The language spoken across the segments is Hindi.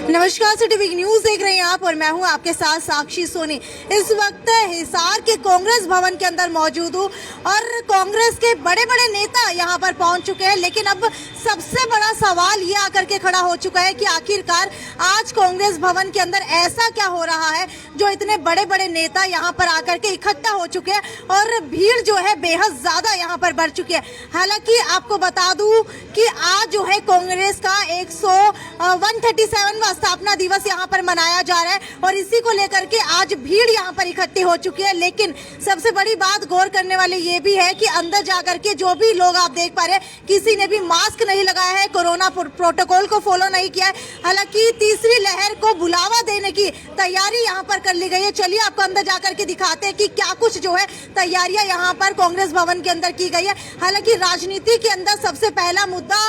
नमस्कार, सिटी वीक न्यूज देख रहे हैं आप और मैं हूं आपके साथ साक्षी सोनी। इस वक्त हिसार के कांग्रेस भवन के अंदर मौजूद हूं और कांग्रेस के बड़े बड़े नेता यहां पर पहुंच चुके हैं। लेकिन अब सबसे बड़ा सवाल ये आकर के खड़ा हो चुका है कि आखिरकार आज कांग्रेस भवन के अंदर ऐसा क्या हो रहा है जो इतने बड़े बड़े नेता यहां पर आकर के इकट्ठा हो चुके हैं और भीड़ जो है बेहद ज्यादा यहां पर बढ़ चुकी है। हालांकि आपको बता दूं कि आज जो है कांग्रेस का 137वां स्थापना दिवस यहां पर मनाया जा रहा है और इसी को लेकर के आज भीड़ यहां पर इकट्ठी हो चुकी है। लेकिन सबसे बड़ी बात गौर करने वाली ये भी है कि अंदर जाकर के जो भी लोग आप देख पा रहे हैं, किसी ने भी मास्क नहीं लगाया है, कोरोना प्रोटोकॉल को फॉलो नहीं किया है। हालांकि तीसरी लहर को बुलावा देने की तैयारी यहां पर कर ली गई है। चलिए आपको अंदर जाकर के दिखाते हैं कि क्या कुछ जो है तैयारियां यहां पर कांग्रेस भवन के अंदर की गई है। हालांकि राजनीति के अंदर सबसे पहला मुद्दा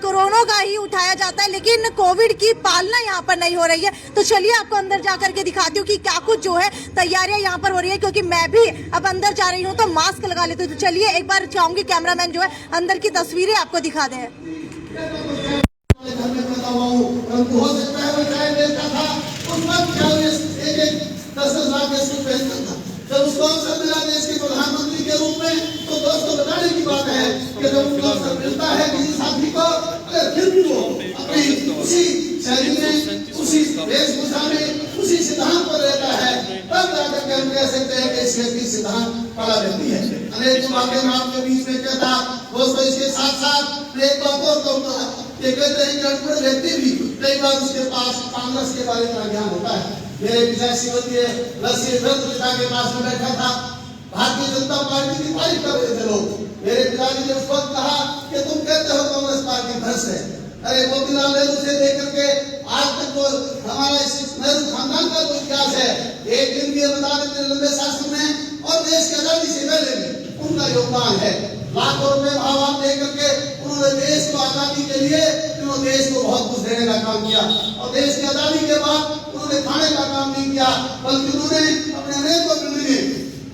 कोरोना का ही उठाया जाता है, लेकिन कोविड की पालना यहाँ पर नहीं हो रही है। तो चलिए आपको अंदर जाकर के दिखाती हूँ कि क्या कुछ जो है तैयारियां यहाँ पर हो रही है, क्योंकि मैं भी अब अंदर जा रही हूँ तो मास्क लगा लेती हूँ। तो चलिए एक बार चाहूंगी कैमरामैन जो है अंदर की तस्वीरें आपको दिखा दे। जब उसको अवसर मिला देश के प्रधानमंत्री के रूप में, तो दोस्तों बताने की बात है कि जब उसको अवसर मिलता है किसी साथी को, अगर फिर भी वो अपनी उसी शैली में, उसी वेशभूषा में, उसी सिद्धांत पर रहता है, तब जाकर के हम कह सकते हैं कि इस व्यक्ति सिद्धांत वाला व्यक्ति है। अनेक बातें मैं आपके बीच में कहता दोस्तों। इसके साथ साथ एक बात और कहूँगा, ये कहते हैं कि अनपढ़ व्यक्ति भी कई बार उसके पास कांग्रेस के बारे में ज्ञान होता है। मेरे पिता श्रीमती लक्ष्मी पिता के पास में बैठा था, भारतीय जनता पार्टी की तारीफ कर रहे थे लोग। मेरे पिताजी ने उस वक्त कहा कि तुम कहते हो कांग्रेस पार्टी भ्रष्ट है। अरे मोतीलाल नेहरू से लेकर के आज तक तो हमारा इस नेहरू खानदान का जो इतिहास है, एक दिन भी बता देते लंबे शासन में और देश की आजादी से पहले भी उनका योगदान है। लाखों रुपए भाव आप दे करके उन्होंने देश को आजादी के लिए देश को बहुत कुछ देने का काम किया और देश की आजादी के बाद उन्होंने खाने का काम नहीं किया, बल्कि उन्होंने अपने अनेकों बिल्डिंगें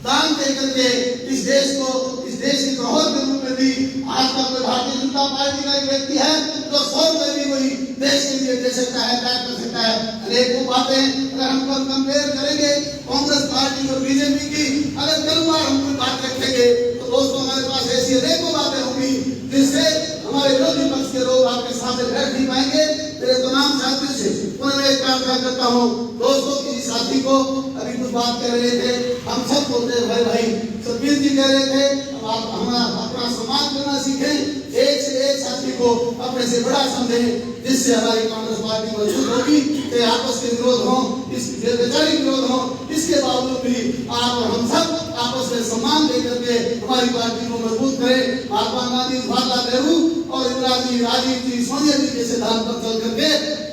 दान दे करके इस देश को, इस देश की धरोहर के रूप में दी। आज तक भारतीय जनता पार्टी का एक व्यक्ति है जो 100 रुपए भी कोई देश के लिए दे सकता है, त्याग कर सकता है। अनेकों बातें अगर हम कंपेयर करेंगे कांग्रेस पार्टी और बीजेपी की, अगर कल बार हम कोई बात रखेंगे तो दोस्तों हमारे पास ऐसी अनेकों बातें होंगी जिससे हमारे विरोधी पक्ष के लोग आपके सामने बैठ नहीं पाएंगे। मेरे तमाम साथियों से पुनः एक प्रार्थना करता हूँ दोस्तों, किसी साथी को अभी कुछ बात कर रहे थे, हम सब बोलते हैं भाई भाई, सतबीर जी कह रहे थे अब हम अपना सम्मान करना सीखें, एक से एक साथी को अपने से बड़ा समझें, जिससे हमारी कांग्रेस पार्टी मजबूत होगी। चाहे आपस के विरोध हो, इस वैचारिक विरोध हो, इसके बावजूद भी आप और हम सब आपस में सम्मान देकर के हमारी पार्टी को मजबूत करें। महात्मा गांधी, जवाहरलाल नेहरू और इंदिरा जी, राजीव जी, सोनिया जी के सिद्धांत पर चल करके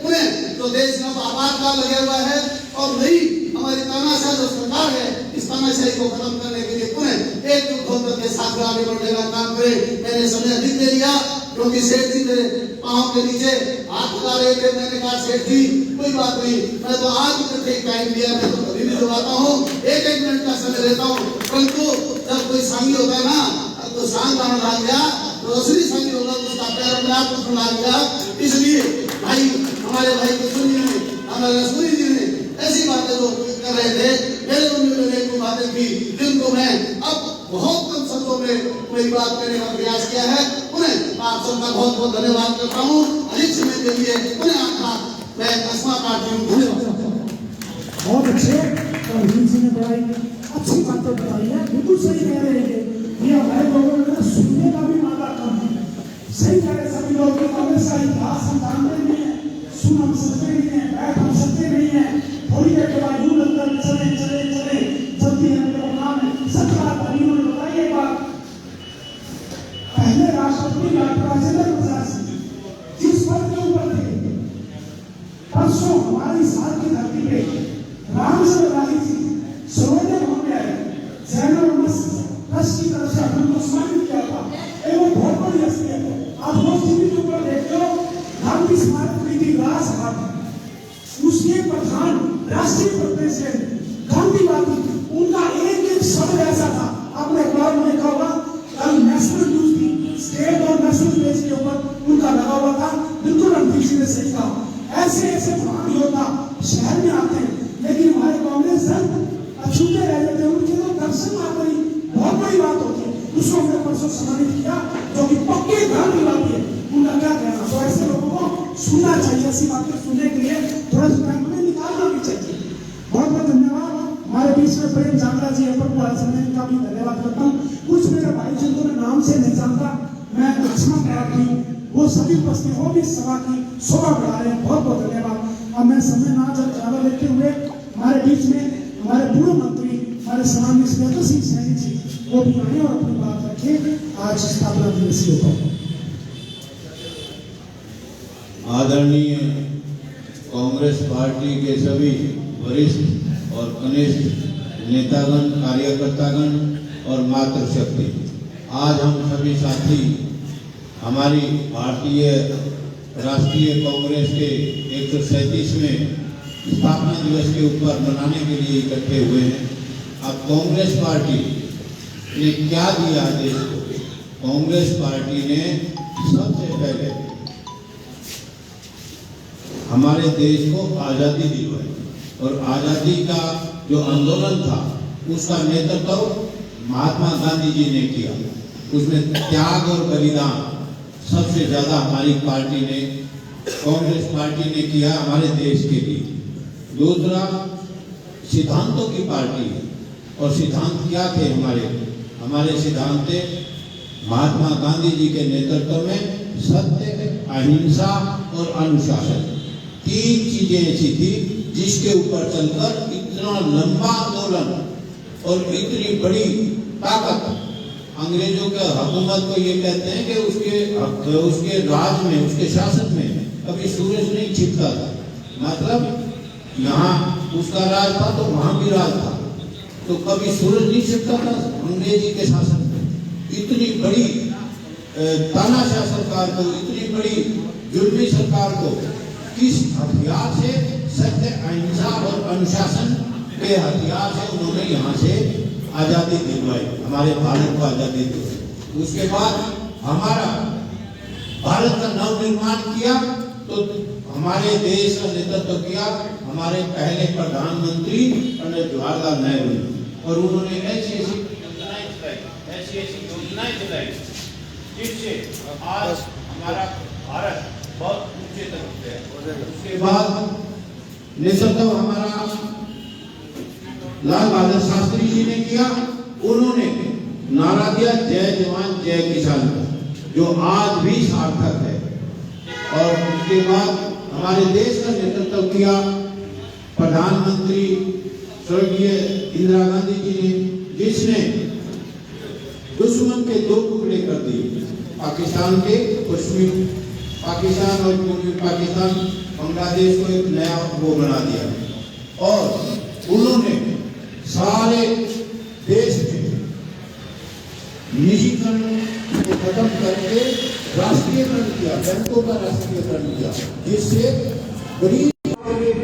उन्हें जो देश में आपातकाल लगा हुआ है और नई हमारी तानाशाह जो सरकार है, इस तानाशाही को खत्म करने के लिए पुनः एकजुट होकर के साथ आगे बढ़ने का काम करें। मैंने समय अधिक दे दिया क्योंकि सेठ जी मेरे पाँव के नीचे हाथ लगा रहे थे। मैंने कहा सेठ जी कोई बात नहीं, मैं तो आज तक टाइम दिया, मैं तो कभी भी जुड़ाता हूँ, एक मिनट का समय लेता हूँ। परंतु जब कोई सांगी होता है ना, तो सांग गाना लग गया, तो असली सांगी होगा तो उसका पैर अपने आप को सुना गया। इसलिए भाई हमारे भाई को सुनिए, हमारे रसूली जी ने ऐसी बातें जो कर रहे थे, मेरे उन्होंने एक बातें की जिनको मैं अब बहुत कम शब्दों में मेरी बात करने का प्रयास किया है। उन्हें आप सबका बहुत बहुत धन्यवाद करता हूँ। अधिक समय के लिए उन्हें आखा मैं कसमा काटती हूँ। धन्यवाद। बहुत अच्छे जी ने बड़ाई अच्छी बातें बताई है, बिल्कुल सही कह रहे हैं। ये हमारे लोगों ने सुनने का भी मादा कम है। सही कह रहे सभी लोग, कांग्रेस का इतिहास हम जानते नहीं है, सुन हम सकते नहीं है, बैठ हम सकते नहीं है। थोड़ी देर के बाद यूं अंदर चले चले चले जल्दी हमें नाम सरकार तारीखों ने बताई एक बात। पहले राष्ट्रपति डॉक्टर राजेंद्र प्रसाद सिंह जिस पद के ऊपर थे, परसों हमारी साल की धरती पे रामचंद्र राही जी सर्वोदय भवन में आए, ट्रस्ट की तरफ से उनको सम्मानित किया था। वो बहुत बड़ी हस्ती है। आप रोज टीवी के ऊपर देखते हो गांधी स्मारक नीति राजसभा उसके प्रधान राष्ट्रीय प्रेसिडेंट गांधीवादी, उनका एक एक शब्द ऐसा था। आपने अखबार में देखा होगा, कल नेशनल न्यूज की स्टेट और नेशनल पेज के ऊपर उनका लगा हुआ था। बिल्कुल रणदीप जी ने सही कहा। ऐसे ऐसे महान योद्धा शहर में आते हैं, लेकिन हमारे कांग्रेस दल अछूते रह जाते हैं। उनके तो दर्शन आकर ही बहुत बड़ी बात होती है। उसको हमने परसों सम्मानित किया, जो कि पक्के धर्म निवासी है। उनका क्या कहना, तो ऐसे लोगों को सुनना चाहिए। ऐसी बातें सुनने के लिए थोड़ा सा टाइम हमें निकालना भी चाहिए। बहुत बहुत धन्यवाद। हमारे बीच में प्रेम जांगड़ा जी है, का भी धन्यवाद करता हूँ। कुछ मेरे भाई जिनको मैं नाम से नहीं जानता, मैं लक्ष्मण प्रार्थी, वो सभी उपस्थित हो भी सभा की शोभा बढ़ा रहे हैं। बहुत बहुत धन्यवाद। अब मैं समय ना ज्यादा लेते हुए हमारे बीच में हमारे पूर्व मंत्री हमारे सम्माननीय श्री सिंह सैनी जी वो भी आए और अपनी बात रखे आज स्थापना दिवस के ऊपर। आदरणीय कांग्रेस पार्टी के सभी वरिष्ठ और कनिष्ठ नेतागण, कार्यकर्तागण और मातृशक्ति, आज हम सभी साथी हमारी भारतीय राष्ट्रीय कांग्रेस के 137वें स्थापना दिवस के ऊपर मनाने के लिए इकट्ठे हुए हैं। अब कांग्रेस पार्टी ने क्या दिया देश को? कांग्रेस पार्टी ने सबसे पहले हमारे देश को आज़ादी दिलवाई, और आज़ादी का जो आंदोलन था उसका नेतृत्व महात्मा गांधी जी ने किया। उसमें त्याग और बलिदान सबसे ज़्यादा हमारी पार्टी ने, कांग्रेस पार्टी ने किया हमारे देश के लिए। दूसरा, सिद्धांतों की पार्टी है, और सिद्धांत क्या थे हमारे सिद्धांत थे महात्मा गांधी जी के नेतृत्व में सत्य, अहिंसा और अनुशासन। तीन चीजें ऐसी थी जिसके ऊपर चलकर इतना लंबा आंदोलन और इतनी बड़ी ताकत, अंग्रेजों के हुकूमत को ये कहते हैं कि उसके राज में, उसके शासन में कभी सूरज नहीं छिपता था। मतलब यहाँ उसका राज था तो वहां भी राज था, तो कभी सूरज नहीं छिपता था अंग्रेजी के शासन में। इतनी बड़ी तानाशाह सरकार को, इतनी बड़ी जुल्मी सरकार को किस हथियार से, सत्य, अहिंसा और अनुशासन के हथियार से उन्होंने यहाँ से आज़ादी दिलवाई, हमारे भारत को आज़ादी दिलवाई। उसके बाद हमारा भारत का नव निर्माण किया, तो हमारे देश का नेतृत्व किया हमारे पहले प्रधानमंत्री पंडित जवाहरलाल नेहरू ने, और उन्होंने ऐसी योजनाएं चलाई जिससे आज हमारा भारत बहुत ऊंचे तक है। उसके बाद नेतृत्व हमारा लाल बहादुर शास्त्री जी ने किया। उन्होंने नारा दिया जय जवान जय किसान का, जो आज भी सार्थक है। और उसके बाद हमारे देश का नेतृत्व किया प्रधानमंत्री स्वर्गीय इंदिरा गांधी जी ने, जिसने दुश्मन के दो टुकड़े कर दिए, पाकिस्तान के पश्चिमी पाकिस्तान और पूर्वी पाकिस्तान, बांग्लादेश को एक नया वो बना दिया। और उन्होंने सारे देश में निजीकरण को खत्म करके राष्ट्रीयकरण किया, बैंकों का राष्ट्रीयकरण किया, जिससे गरीब।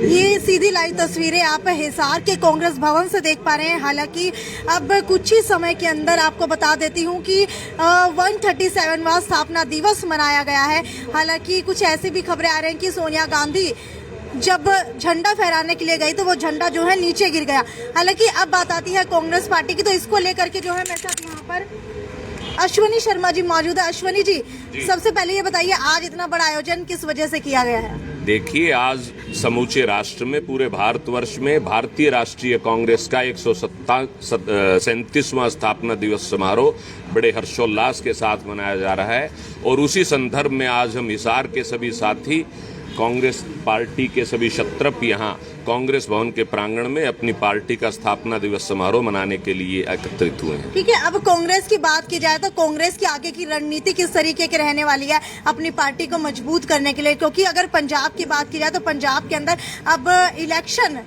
ये सीधी लाइव तस्वीरें आप हिसार के कांग्रेस भवन से देख पा रहे हैं। हालांकि अब कुछ ही समय के अंदर आपको बता देती हूं कि 137वां स्थापना दिवस मनाया गया है। हालांकि कुछ ऐसी भी खबरें आ रही हैं कि सोनिया गांधी जब झंडा फहराने के लिए गई तो वो झंडा जो है नीचे गिर गया। हालांकि अब बात आती है कांग्रेस पार्टी की, तो इसको लेकर के जो है मेरे साथ यहाँ पर अश्वनी शर्मा जी मौजूद है। अश्वनी जी, सबसे पहले ये बताइए आज इतना बड़ा आयोजन किस वजह से किया गया है? देखिए, आज समूचे राष्ट्र में, पूरे भारतवर्ष में भारतीय राष्ट्रीय कांग्रेस का 137वां स्थापना दिवस समारोह बड़े हर्षोल्लास के साथ मनाया जा रहा है। और उसी संदर्भ में आज हम हिसार के सभी साथी, कांग्रेस पार्टी के सभी क्षत्रप यहाँ कांग्रेस भवन के प्रांगण में अपनी पार्टी का स्थापना दिवस समारोह मनाने के लिए एकत्रित हुए हैं। ठीक है, अब कांग्रेस की बात की जाए तो कांग्रेस की आगे की रणनीति किस तरीके की रहने वाली है अपनी पार्टी को मजबूत करने के लिए? क्योंकि अगर पंजाब की बात की जाए तो पंजाब के अंदर अब इलेक्शन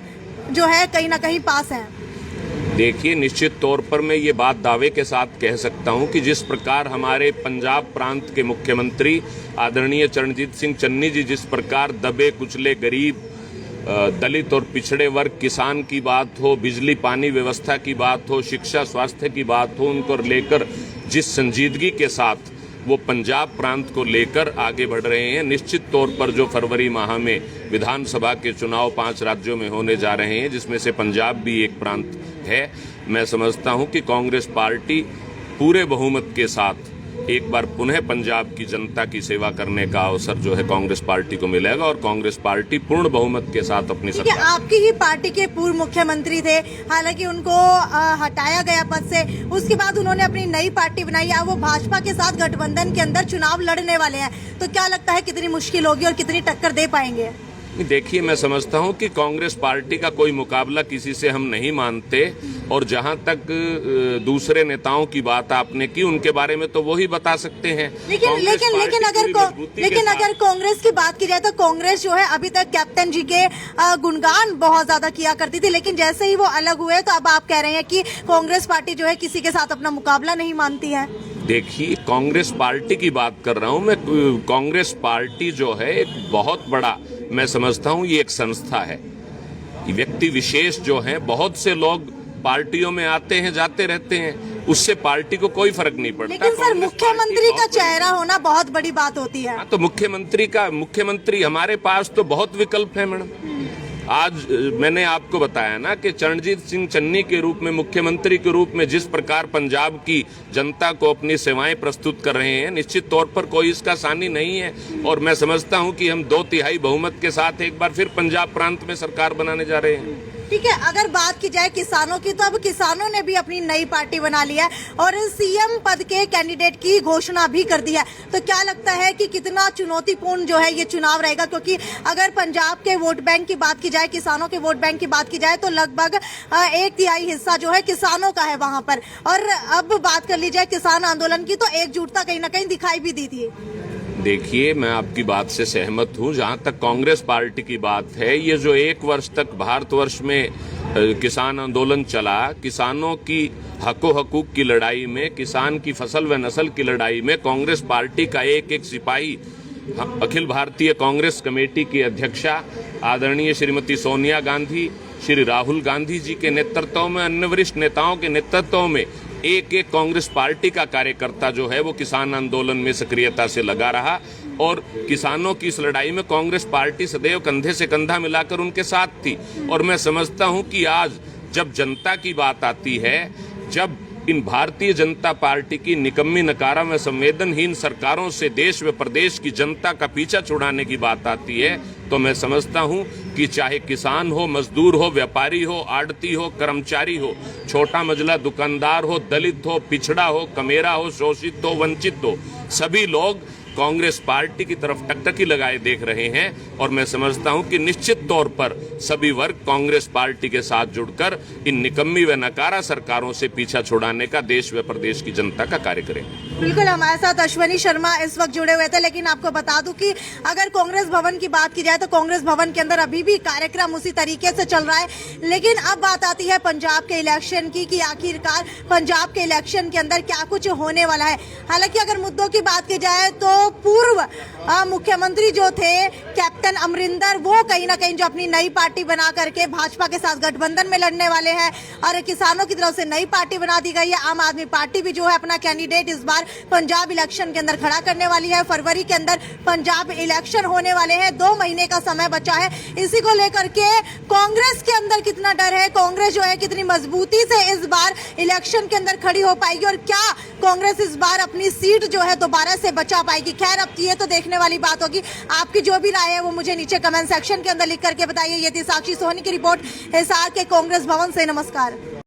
जो है कहीं ना कहीं पास है। देखिए, निश्चित तौर पर मैं ये बात दावे के साथ कह सकता हूं कि जिस प्रकार हमारे पंजाब प्रांत के मुख्यमंत्री आदरणीय चरणजीत सिंह चन्नी जी जिस प्रकार दबे कुचले गरीब, दलित और पिछड़े वर्ग, किसान की बात हो, बिजली पानी व्यवस्था की बात हो, शिक्षा स्वास्थ्य की बात हो, उनको लेकर जिस संजीदगी के साथ वो पंजाब प्रांत को लेकर आगे बढ़ रहे हैं। निश्चित तौर पर जो फरवरी माह में विधानसभा के चुनाव 5 राज्यों में होने जा रहे हैं, जिसमें से पंजाब भी एक प्रांत है, मैं समझता हूं कि कांग्रेस पार्टी पूरे बहुमत के साथ एक बार पुनः पंजाब की जनता की सेवा करने का अवसर जो है कांग्रेस पार्टी को मिलेगा और कांग्रेस पार्टी पूर्ण बहुमत के साथ अपनी देखिए, सरकार। आपकी ही पार्टी के पूर्व मुख्यमंत्री थे, हालांकि उनको हटाया गया पद से, उसके बाद उन्होंने अपनी नई पार्टी बनाई। अब वो भाजपा के साथ गठबंधन के अंदर चुनाव लड़ने वाले हैं, तो क्या लगता है कितनी मुश्किल होगी और कितनी टक्कर दे पाएंगे? देखिए, मैं समझता हूं कि कांग्रेस पार्टी का कोई मुकाबला किसी से हम नहीं मानते, और जहां तक दूसरे नेताओं की बात आपने की, उनके बारे में तो वो ही बता सकते हैं। लेकिन अगर कांग्रेस की बात की जाए तो कांग्रेस जो है अभी तक कैप्टन जी के गुणगान बहुत ज्यादा किया करती थी, लेकिन जैसे ही वो अलग हुए तो अब आप कह रहे हैं कि कांग्रेस पार्टी जो है किसी के साथ अपना मुकाबला नहीं मानती है। देखिए, कांग्रेस पार्टी की बात कर रहा हूं मैं। कांग्रेस पार्टी जो है एक बहुत बड़ा, मैं समझता हूं ये एक संस्था है। व्यक्ति विशेष जो हैं, बहुत से लोग पार्टियों में आते हैं जाते रहते हैं, उससे पार्टी को कोई फर्क नहीं पड़ता। लेकिन सर, मुख्यमंत्री का चेहरा होना बहुत बड़ी बात होती है। तो मुख्यमंत्री हमारे पास तो बहुत विकल्प है मैडम। आज मैंने आपको बताया ना कि चरणजीत सिंह चन्नी के रूप में, मुख्यमंत्री के रूप में जिस प्रकार पंजाब की जनता को अपनी सेवाएं प्रस्तुत कर रहे हैं, निश्चित तौर पर कोई इसका सानी नहीं है। और मैं समझता हूं कि हम 2/3 बहुमत के साथ एक बार फिर पंजाब प्रांत में सरकार बनाने जा रहे हैं। ठीक है, अगर बात की जाए किसानों की, तो अब किसानों ने भी अपनी नई पार्टी बना ली है और सीएम पद के कैंडिडेट की घोषणा भी कर दी है। तो क्या लगता है कि कितना चुनौतीपूर्ण जो है ये चुनाव रहेगा? क्योंकि अगर पंजाब के वोट बैंक की बात की जाए, किसानों के वोट बैंक की बात की जाए, तो लगभग 1/3 हिस्सा जो है किसानों का है वहां पर। और अब बात कर ली जाए किसान आंदोलन की, तो एकजुटता कहीं ना कहीं दिखाई भी दी थी। देखिए, मैं आपकी बात से सहमत हूं। जहां तक कांग्रेस पार्टी की बात है, ये जो 1 वर्ष तक भारतवर्ष में किसान आंदोलन चला, किसानों की हकूक की लड़ाई में, किसान की फसल व नस्ल की लड़ाई में कांग्रेस पार्टी का एक सिपाही, अखिल भारतीय कांग्रेस कमेटी की अध्यक्षा आदरणीय श्रीमती सोनिया गांधी, श्री राहुल गांधी जी के नेतृत्व में, अन्य वरिष्ठ नेताओं के नेतृत्व में एक कांग्रेस पार्टी का कार्यकर्ता जो है वो किसान आंदोलन में सक्रियता से लगा रहा, और किसानों की इस लड़ाई में कांग्रेस पार्टी सदैव कंधे से कंधा मिलाकर उनके साथ थी। और मैं समझता हूं कि आज जब जनता की बात आती है, जब इन भारतीय जनता पार्टी की निकम्मी, नकारा व संवेदनहीन सरकारों से देश व प्रदेश की जनता का पीछा छुड़ाने की बात आती है, तो मैं समझता हूं कि चाहे किसान हो, मजदूर हो, व्यापारी हो, आड़ती हो, कर्मचारी हो, छोटा मजला दुकानदार हो, दलित हो, पिछड़ा हो, कमेरा हो, शोषित हो, वंचित हो, सभी लोग कांग्रेस पार्टी की तरफ टकटकी लगाए देख रहे हैं। और मैं समझता हूं कि निश्चित तौर पर सभी वर्ग कांग्रेस पार्टी के साथ जुड़कर इन निकम्मी व नकारा सरकारों से पीछा छुड़ाने का देश व प्रदेश की जनता का कार्य करें। बिल्कुल, हमारे साथ अश्वनी शर्मा इस वक्त जुड़े हुए थे। लेकिन आपको बता दूं कि अगर कांग्रेस भवन की बात की जाए तो कांग्रेस भवन के अंदर अभी भी कार्यक्रम उसी तरीके से चल रहा है। लेकिन अब बात आती है पंजाब के इलेक्शन की, कि आखिरकार पंजाब के इलेक्शन के अंदर क्या कुछ होने वाला है। हालांकि अगर मुद्दों की बात की जाए तो पूर्व मुख्यमंत्री जो थे कैप्टन अमरिंदर, वो कहीं ना कहीं जो अपनी नई पार्टी बना करके भाजपा के साथ गठबंधन में लड़ने वाले हैं, और किसानों की तरफ से नई पार्टी बना दी गई है। आम आदमी पार्टी भी जो है अपना कैंडिडेट इस बार पंजाब इलेक्शन के अंदर खड़ा करने वाली है। फरवरी के अंदर पंजाब इलेक्शन होने वाले हैं, 2 महीने का समय बचा है। इसी को लेकर के कांग्रेस के अंदर कितना डर है, कांग्रेस जो है कितनी मजबूती से इस बार इलेक्शन के अंदर खड़ी हो पाएगी, और क्या कांग्रेस इस बार अपनी सीट जो है दोबारा से बचा पाएगी? खैर, अब ये तो देखने वाली बात होगी। आपकी जो भी राय है वो मुझे नीचे कमेंट सेक्शन के अंदर लिख करके बताइए। ये थी साक्षी सोहनी की रिपोर्ट हिसार के कांग्रेस भवन से। नमस्कार।